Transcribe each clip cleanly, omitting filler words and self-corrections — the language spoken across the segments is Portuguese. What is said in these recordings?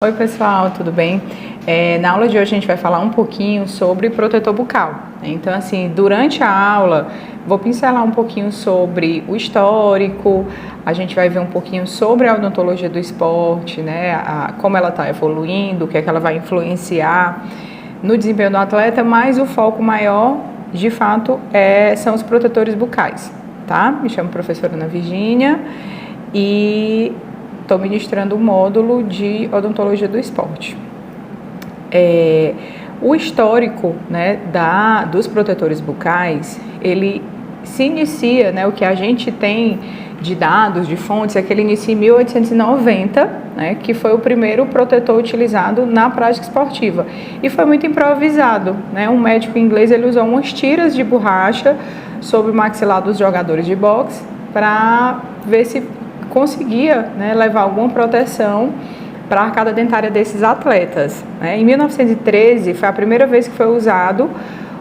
Oi pessoal, tudo bem? Na aula de hoje a gente vai falar um pouquinho sobre protetor bucal. Então assim, durante a aula vou pincelar um pouquinho sobre o histórico, a gente vai ver um pouquinho sobre a odontologia do esporte, né? Como ela está evoluindo, o que é que ela vai influenciar no desempenho do atleta, mas o foco maior, de fato, são os protetores bucais, tá? Me chamo professora Ana Virgínia e estou ministrando o módulo de odontologia do esporte. O histórico, né, dos protetores bucais, ele se inicia, né, o que a gente tem de dados, de fontes, é que ele inicia em 1890, né, que foi o primeiro protetor utilizado na prática esportiva. E foi muito improvisado, né? Um médico inglês ele usou umas tiras de borracha sobre o maxilar dos jogadores de boxe para ver se conseguia, né, levar alguma proteção para a arcada dentária desses atletas, né? Em 1913 foi a primeira vez que foi usado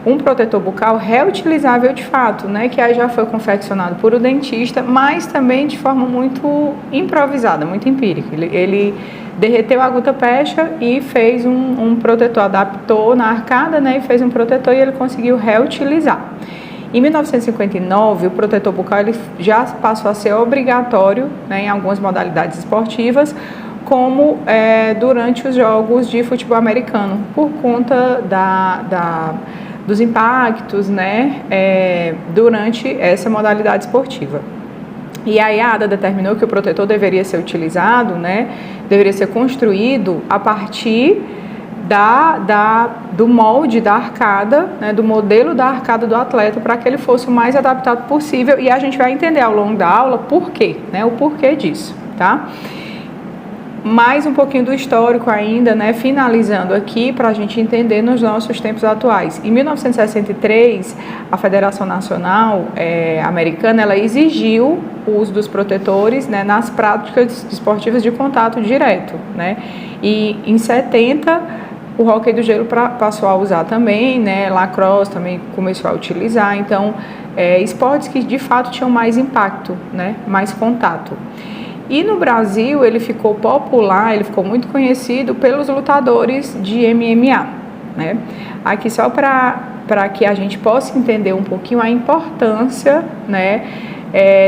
um protetor bucal reutilizável de fato, né, que aí já foi confeccionado por o dentista, mas também de forma muito improvisada, muito empírica. Ele derreteu a gutta-percha e fez um protetor, adaptou na arcada, né, e fez um protetor e ele conseguiu reutilizar. Em 1959, o protetor bucal ele já passou a ser obrigatório, né, em algumas modalidades esportivas, como durante os jogos de futebol americano, por conta dos impactos, né, durante essa modalidade esportiva. E a IADA determinou que o protetor deveria ser utilizado, né, deveria ser construído a partir do molde da arcada, né, do modelo da arcada do atleta, para que ele fosse o mais adaptado possível, e a gente vai entender ao longo da aula por quê, né, o porquê disso, tá? Mais um pouquinho do histórico ainda, né, finalizando aqui para a gente entender nos nossos tempos atuais. Em 1963, a Federação Nacional Americana ela exigiu o uso dos protetores, né, nas práticas esportivas de contato direto, né, e em 70 o hóquei do gelo passou a usar também, né, lacrosse também começou a utilizar, então esportes que de fato tinham mais impacto, né, mais contato. E no Brasil ele ficou popular, ele ficou muito conhecido pelos lutadores de MMA, né? Aqui só para que a gente possa entender um pouquinho a importância, né?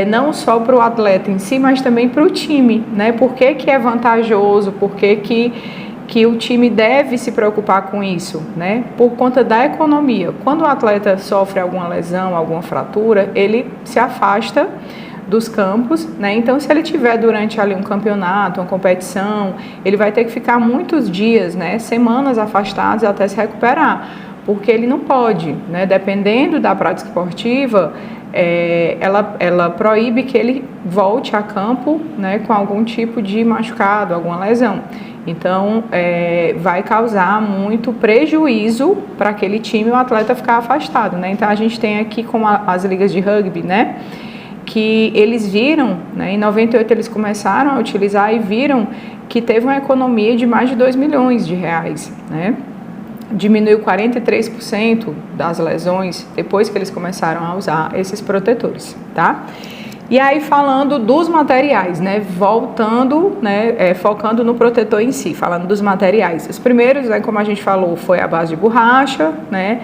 Não só para o atleta em si, mas também para o time, né? Por que é vantajoso, por que o time deve se preocupar com isso, né? Por conta da economia. Quando o atleta sofre alguma lesão, alguma fratura, ele se afasta dos campos, né? Então, se ele tiver durante ali um campeonato, uma competição, ele vai ter que ficar muitos dias, né? Semanas afastados até se recuperar, porque ele não pode, né? Dependendo da prática esportiva, ela proíbe que ele volte a campo, né? Com algum tipo de machucado, alguma lesão. Então, vai causar muito prejuízo para aquele time, o atleta ficar afastado, né? Então, a gente tem aqui como as ligas de rugby, né? Que eles viram, né, em 98 eles começaram a utilizar e viram que teve uma economia de mais de 2 milhões de reais, né? Diminuiu 43% das lesões depois que eles começaram a usar esses protetores, tá? E aí falando dos materiais, né, voltando, né, focando no protetor em si, falando dos materiais. Os primeiros, né, como a gente falou, foi a base de borracha, né?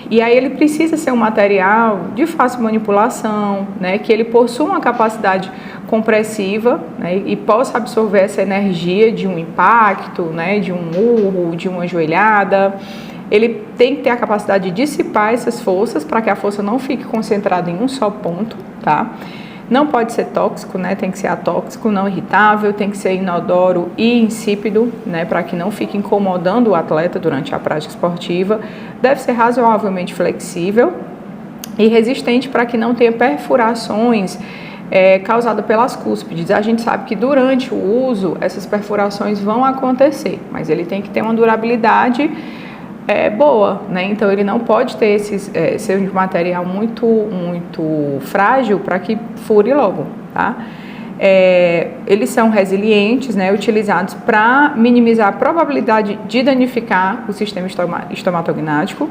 E aí ele precisa ser um material de fácil manipulação, né, que ele possua uma capacidade compressiva, né, e possa absorver essa energia de um impacto, né, de um murro, de uma joelhada. Ele tem que ter a capacidade de dissipar essas forças para que a força não fique concentrada em um só ponto, tá? Não pode ser tóxico, né? Tem que ser atóxico, não irritável, tem que ser inodoro e insípido, né? Para que não fique incomodando o atleta durante a prática esportiva. Deve ser razoavelmente flexível e resistente para que não tenha perfurações causadas pelas cúspides. A gente sabe que durante o uso essas perfurações vão acontecer, mas ele tem que ter uma durabilidade boa, né? Então ele não pode ter ser um material muito frágil para que fure logo, tá? Eles são resilientes, né? Utilizados para minimizar a probabilidade de danificar o sistema estomatognático.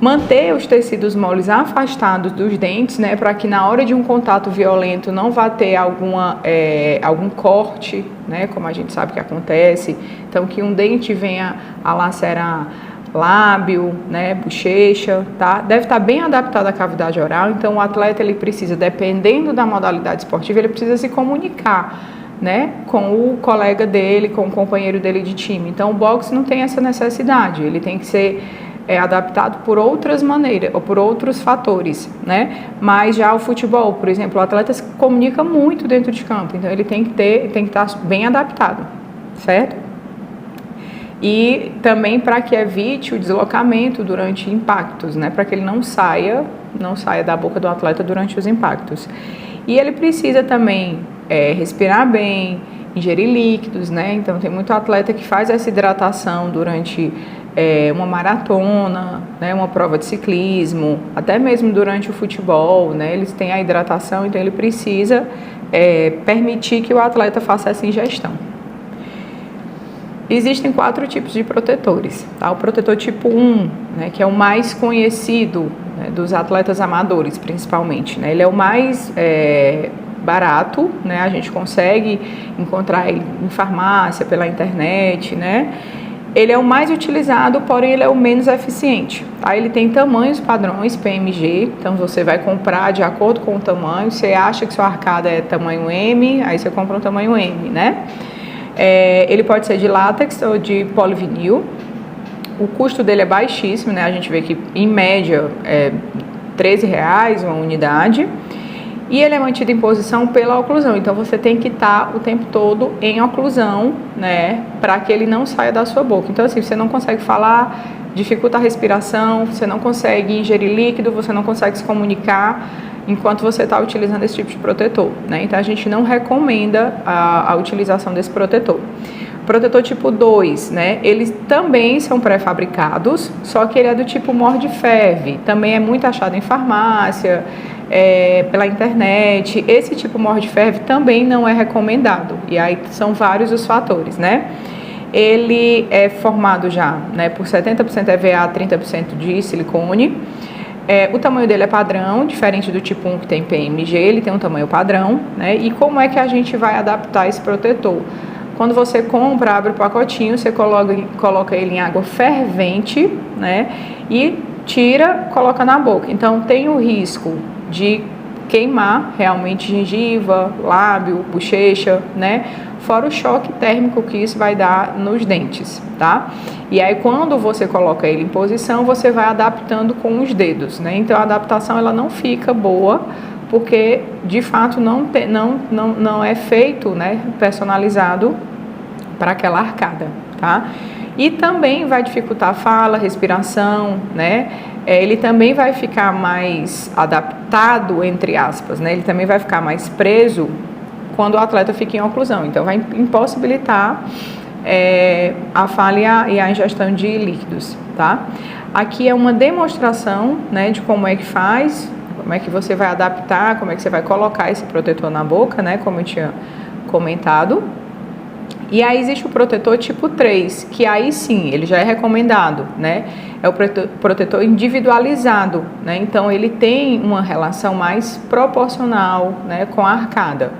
Manter os tecidos moles afastados dos dentes, né, para que na hora de um contato violento não vá ter algum corte, né, como a gente sabe que acontece. Então, que um dente venha a lacerar lábio, né, bochecha, tá? Deve estar bem adaptado à cavidade oral. Então, o atleta, ele precisa, dependendo da modalidade esportiva, ele precisa se comunicar, né, com o colega dele, com o companheiro dele de time. Então, o boxe não tem essa necessidade, ele tem que ser adaptado por outras maneiras, ou por outros fatores, né? Mas já o futebol, por exemplo, o atleta se comunica muito dentro de campo, então ele tem que estar bem adaptado, certo? E também para que evite o deslocamento durante impactos, né? Para que ele não saia da boca do atleta durante os impactos. E ele precisa também respirar bem, ingerir líquidos, né? Então tem muito atleta que faz essa hidratação durante uma maratona, né? Uma prova de ciclismo, até mesmo durante o futebol, né? Eles têm a hidratação, então ele precisa permitir que o atleta faça essa ingestão. Existem 4 tipos de protetores, tá? O protetor tipo 1, né, que é o mais conhecido, né, dos atletas amadores, principalmente, né? Ele é o mais barato, né? A gente consegue encontrar ele em farmácia, pela internet, né? Ele é o mais utilizado, porém ele é o menos eficiente, tá? Ele tem tamanhos padrões PMG, então você vai comprar de acordo com o tamanho. Você acha que sua arcada é tamanho M, aí você compra um tamanho M, né? Ele pode ser de látex ou de polivinil. O custo dele é baixíssimo, né? A gente vê que em média é R$13 uma unidade. E ele é mantido em posição pela oclusão, então você tem que estar o tempo todo em oclusão, né, para que ele não saia da sua boca. Então assim, você não consegue falar, dificulta a respiração, você não consegue ingerir líquido, você não consegue se comunicar enquanto você está utilizando esse tipo de protetor, né? Então a gente não recomenda a utilização desse protetor. Protetor tipo 2, né? Eles também são pré-fabricados, só que ele é do tipo morde-ferve, também é muito achado em farmácia, pela internet. Esse tipo morde-ferve também não é recomendado, e aí são vários os fatores, né? Ele é formado já, né, por 70% EVA, 30% de silicone. O tamanho dele é padrão, diferente do tipo 1 que tem PMG, ele tem um tamanho padrão, né? E como é que a gente vai adaptar esse protetor? Quando você compra, abre o pacotinho, você coloca ele em água fervente, né? E tira, coloca na boca. Então tem o risco de queimar realmente gengiva, lábio, bochecha, né? Fora o choque térmico que isso vai dar nos dentes, tá? E aí quando você coloca ele em posição, você vai adaptando com os dedos, né? Então a adaptação ela não fica boa, porque de fato não é feito, né, personalizado para aquela arcada, tá? E também vai dificultar a fala, respiração, né? Ele também vai ficar mais adaptado, entre aspas, né? Ele também vai ficar mais preso quando o atleta fica em oclusão. Então, vai impossibilitar a fala e a ingestão de líquidos, tá? Aqui é uma demonstração, né, de como é que faz, como é que você vai adaptar, como é que você vai colocar esse protetor na boca, né, como eu tinha comentado. E aí existe o protetor tipo 3, que aí sim, ele já é recomendado, né? É o protetor individualizado, né? Então ele tem uma relação mais proporcional, né, com a arcada.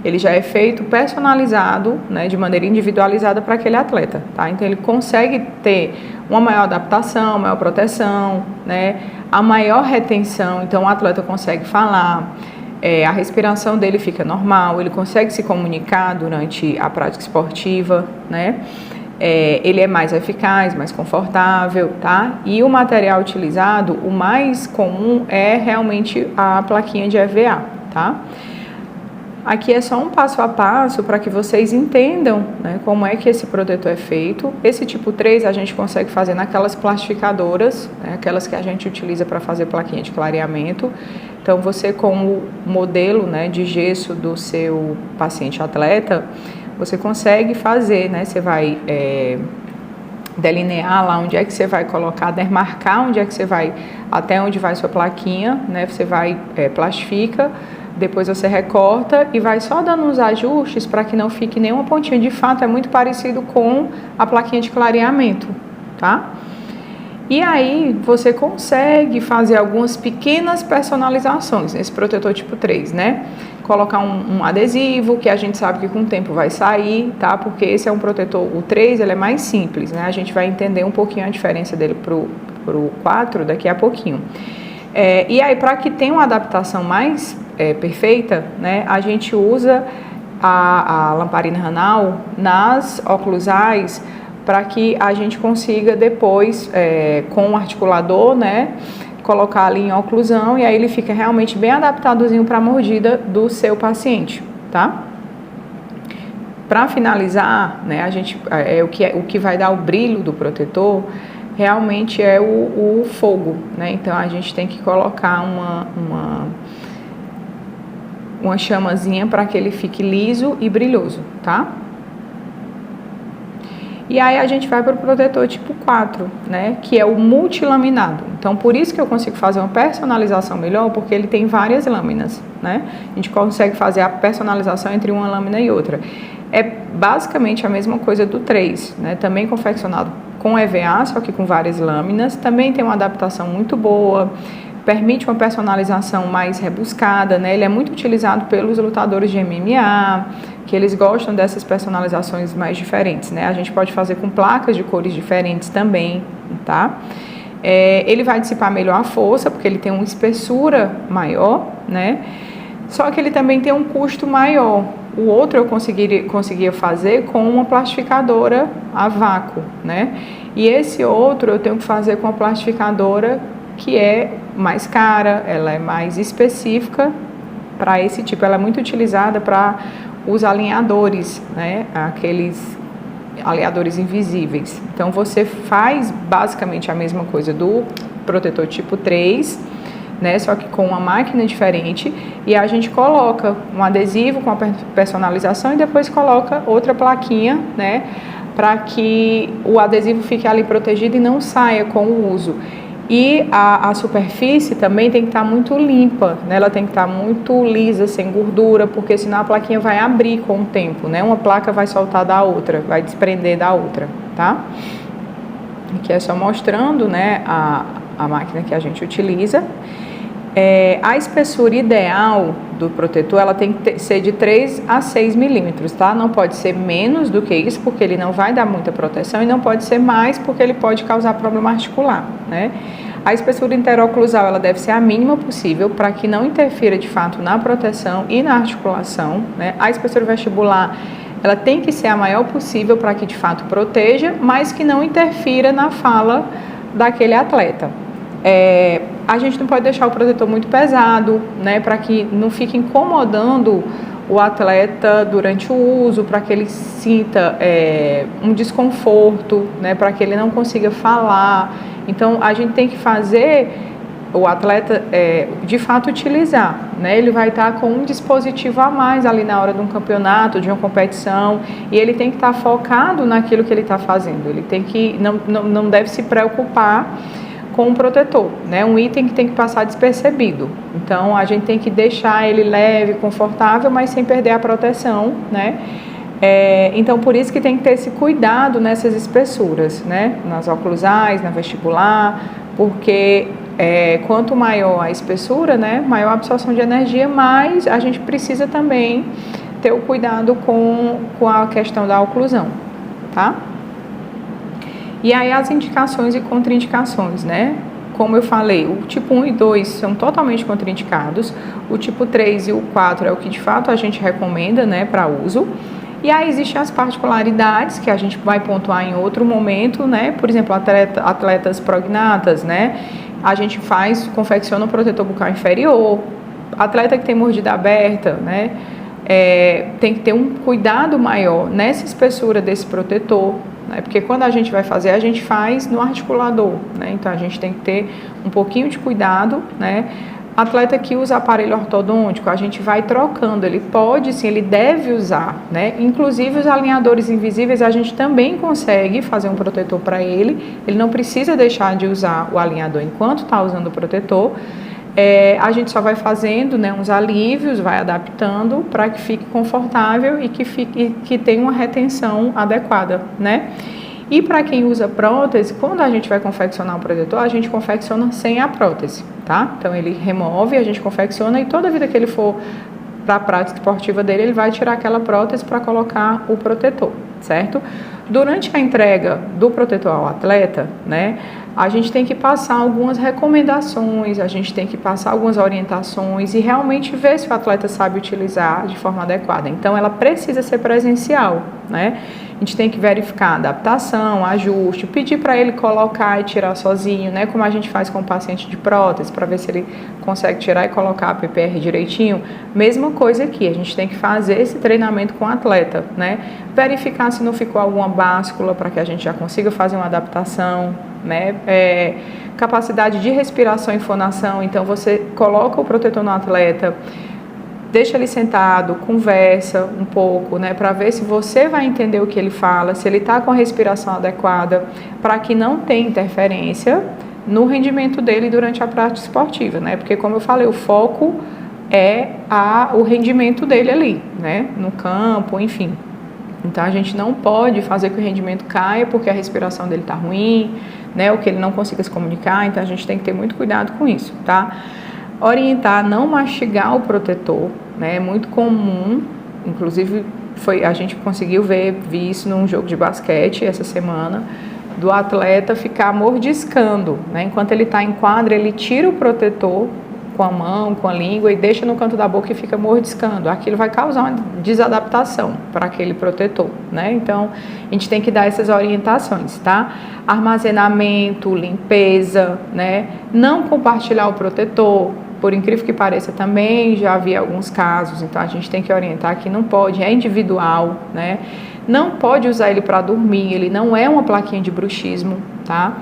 Ele já é feito personalizado, né, de maneira individualizada para aquele atleta, tá? Então ele consegue ter uma maior adaptação, maior proteção, né? A maior retenção, então o atleta consegue falar, a respiração dele fica normal, ele consegue se comunicar durante a prática esportiva, né? Ele é mais eficaz, mais confortável, tá? E o material utilizado, o mais comum é realmente a plaquinha de EVA, tá? Aqui é só um passo a passo para que vocês entendam, né, como é que esse protetor é feito. Esse tipo 3 a gente consegue fazer naquelas plastificadoras, né, aquelas que a gente utiliza para fazer plaquinha de clareamento. Então você, com o modelo, né, de gesso do seu paciente atleta, você consegue fazer, né, você vai delinear lá onde é que você vai colocar, demarcar onde é que você vai, até onde vai sua plaquinha, né, você vai, plastifica, depois você recorta e vai só dando uns ajustes para que não fique nenhuma pontinha. De fato, é muito parecido com a plaquinha de clareamento, tá? E aí você consegue fazer algumas pequenas personalizações nesse protetor tipo 3, né? Colocar um adesivo, que a gente sabe que com o tempo vai sair, tá? Porque esse é um protetor, o 3, ele é mais simples, né? A gente vai entender um pouquinho a diferença dele pro 4 daqui a pouquinho. E aí, para que tenha uma adaptação mais perfeita, né? A gente usa a lamparina Ranal nas oclusais, para que a gente consiga depois, com o articulador, né, colocar ali em oclusão, e aí ele fica realmente bem adaptadozinho para a mordida do seu paciente, tá? Para finalizar, né, o que vai dar o brilho do protetor realmente é o fogo, né? Então a gente tem que colocar uma chamazinha para que ele fique liso e brilhoso, tá? E aí a gente vai para o protetor tipo 4, né, que é o multilaminado. Então, por isso que eu consigo fazer uma personalização melhor, porque ele tem várias lâminas, né? A gente consegue fazer a personalização entre uma lâmina e outra. É basicamente a mesma coisa do 3, né? Também confeccionado com EVA, só que com várias lâminas. Também tem uma adaptação muito boa, permite uma personalização mais rebuscada, né? Ele é muito utilizado pelos lutadores de MMA, que eles gostam dessas personalizações mais diferentes, né? A gente pode fazer com placas de cores diferentes também, tá? Ele vai dissipar melhor a força, porque ele tem uma espessura maior, né? Só que ele também tem um custo maior. O outro eu conseguia fazer com uma plastificadora a vácuo, né? E esse outro eu tenho que fazer com a plastificadora que é mais cara, ela é mais específica para esse tipo. Ela é muito utilizada para os alinhadores, né? Aqueles alinhadores invisíveis. Então, você faz basicamente a mesma coisa do protetor tipo 3, né? Só que com uma máquina diferente, e a gente coloca um adesivo com a personalização e depois coloca outra plaquinha, né? Para que o adesivo fique ali protegido e não saia com o uso. E a superfície também tem que estar muito limpa, né? Ela tem que estar muito lisa, sem gordura, porque senão a plaquinha vai abrir com o tempo, né? Uma placa vai soltar da outra, vai desprender da outra, tá? Aqui é só mostrando, né, a máquina que a gente utiliza. A espessura ideal do protetor, ela tem que ser de 3 a 6 milímetros, tá? Não pode ser menos do que isso, porque ele não vai dar muita proteção, e não pode ser mais, porque ele pode causar problema articular, né? A espessura interoclusal, ela deve ser a mínima possível, para que não interfira de fato na proteção e na articulação, né? A espessura vestibular, ela tem que ser a maior possível, para que de fato proteja, mas que não interfira na fala daquele atleta. A gente não pode deixar o protetor muito pesado, né, para que não fique incomodando o atleta durante o uso, para que ele sinta um desconforto, né, para que ele não consiga falar. Então, a gente tem que fazer o atleta de fato utilizar, né? Ele vai estar com um dispositivo a mais ali na hora de um campeonato, de uma competição, e ele tem que estar focado naquilo que ele está fazendo. Ele tem que não deve se preocupar com um protetor, né? Um item que tem que passar despercebido. Então, a gente tem que deixar ele leve, confortável, mas sem perder a proteção, né? Então, por isso que tem que ter esse cuidado nessas espessuras, né? Nas oclusais, na vestibular, porque quanto maior a espessura, né? Maior a absorção de energia, mais a gente precisa também ter o cuidado com a questão da oclusão, tá? E aí as indicações e contraindicações, né? Como eu falei, o tipo 1 e 2 são totalmente contraindicados, o tipo 3 e o 4 é o que de fato a gente recomenda, né, para uso. E aí existem as particularidades que a gente vai pontuar em outro momento, né? Por exemplo, atletas prognatas, né? A gente confecciona um protetor bucal inferior, atleta que tem mordida aberta, né? Tem que ter um cuidado maior nessa espessura desse protetor, né? Porque quando a gente vai fazer, a gente faz no articulador, né? Então a gente tem que ter um pouquinho de cuidado, né? Atleta que usa aparelho ortodôntico, a gente vai trocando, ele pode sim, ele deve usar, né? Inclusive os alinhadores invisíveis, a gente também consegue fazer um protetor para ele não precisa deixar de usar o alinhador enquanto está usando o protetor. A gente só vai fazendo, né, uns alívios, vai adaptando para que fique confortável e que tenha uma retenção adequada, né? E para quem usa prótese, quando a gente vai confeccionar o protetor, a gente confecciona sem a prótese, tá? Então ele remove, a gente confecciona e toda vida que ele for para a prática esportiva dele, ele vai tirar aquela prótese para colocar o protetor, certo? Durante a entrega do protetor ao atleta, né, a gente tem que passar algumas recomendações, a gente tem que passar algumas orientações e realmente ver se o atleta sabe utilizar de forma adequada. Então, ela precisa ser presencial, né? A gente tem que verificar a adaptação, ajuste, pedir para ele colocar e tirar sozinho, né? Como a gente faz com o paciente de prótese, para ver se ele consegue tirar e colocar a PPR direitinho. Mesma coisa aqui, a gente tem que fazer esse treinamento com o atleta, né? Verificar se não ficou alguma báscula para que a gente já consiga fazer uma adaptação, né? Capacidade de respiração e fonação, então você coloca o protetor no atleta, deixa ele sentado, conversa um pouco, né, para ver se você vai entender o que ele fala, se ele está com a respiração adequada, para que não tenha interferência no rendimento dele durante a prática esportiva, né, porque como eu falei, o foco é o rendimento dele ali, né, no campo, enfim. Então a gente não pode fazer que o rendimento caia porque a respiração dele está ruim, né, ou que ele não consiga se comunicar, então a gente tem que ter muito cuidado com isso, tá? Orientar a não mastigar o protetor, né? É muito comum, inclusive a gente conseguiu ver isso num jogo de basquete essa semana, do atleta ficar mordiscando, né? Enquanto ele está em quadra, ele tira o protetor com a mão, com a língua e deixa no canto da boca e fica mordiscando. Aquilo vai causar uma desadaptação para aquele protetor, né? Então, a gente tem que dar essas orientações, tá? Armazenamento, limpeza, né? Não compartilhar o protetor, por incrível que pareça também, já vi alguns casos, então a gente tem que orientar que não pode, é individual, né? Não pode usar ele para dormir, ele não é uma plaquinha de bruxismo, tá?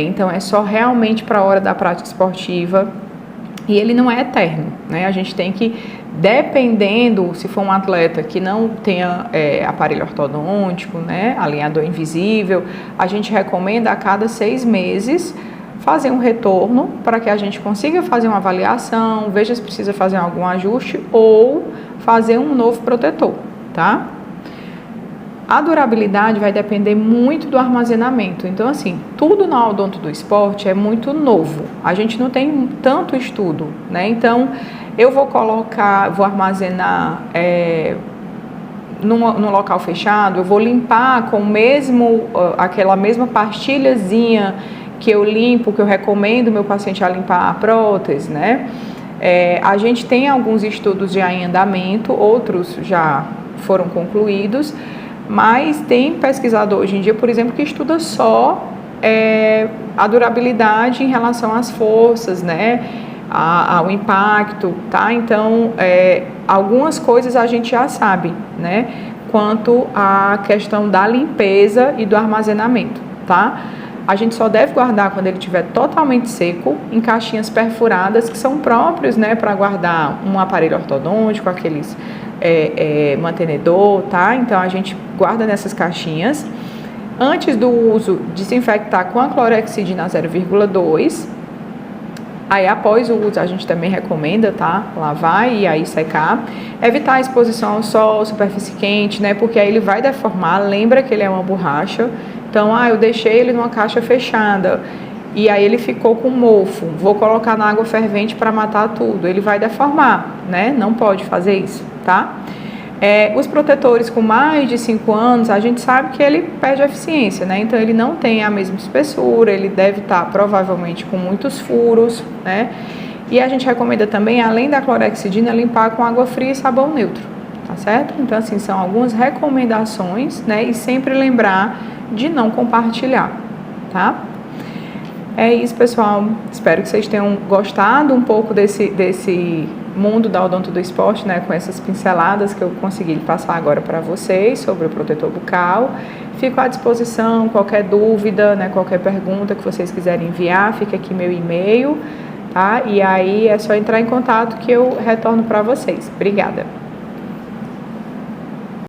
Então é só realmente para a hora da prática esportiva e ele não é eterno, né? A gente tem que, dependendo, se for um atleta que não tenha aparelho ortodôntico, né? Alinhador invisível, a gente recomenda a cada 6 meses fazer um retorno para que a gente consiga fazer uma avaliação, veja se precisa fazer algum ajuste ou fazer um novo protetor, tá? A durabilidade vai depender muito do armazenamento. Então, assim, tudo na odonto do esporte é muito novo. A gente não tem tanto estudo, né? Então, eu vou armazenar num local fechado, eu vou limpar com aquela mesma pastilhazinha que eu limpo, que eu recomendo meu paciente a limpar a prótese, né? A gente tem alguns estudos já em andamento, outros já foram concluídos, mas tem pesquisador hoje em dia, por exemplo, que estuda só a durabilidade em relação às forças, né? Ao impacto, tá? Então, algumas coisas a gente já sabe, né? Quanto à questão da limpeza e do armazenamento, tá? A gente só deve guardar quando ele estiver totalmente seco, em caixinhas perfuradas, que são próprios, né, para guardar um aparelho ortodôntico, aqueles mantenedor, tá? Então, a gente guarda nessas caixinhas. Antes do uso, desinfectar com a clorexidina 0,2. Aí, após o uso, a gente também recomenda, tá? Lavar e aí secar. Evitar a exposição ao sol, superfície quente, né? Porque aí ele vai deformar. Lembra que ele é uma borracha. Então, eu deixei ele numa caixa fechada e aí ele ficou com mofo. Vou colocar na água fervente para matar tudo. Ele vai deformar, né? Não pode fazer isso, tá? Os protetores com mais de 5 anos, a gente sabe que ele perde a eficiência, né? Então, ele não tem a mesma espessura, ele deve estar provavelmente com muitos furos, né? E a gente recomenda também, além da clorexidina, limpar com água fria e sabão neutro, tá certo? Então, assim, são algumas recomendações, né? E sempre lembrar de não compartilhar, tá? É isso, pessoal. Espero que vocês tenham gostado um pouco desse mundo da odonto do esporte, né? Com essas pinceladas que eu consegui passar agora para vocês sobre o protetor bucal. Fico à disposição, qualquer dúvida, né? Qualquer pergunta que vocês quiserem enviar, fica aqui meu e-mail, tá? E aí é só entrar em contato que eu retorno para vocês. Obrigada.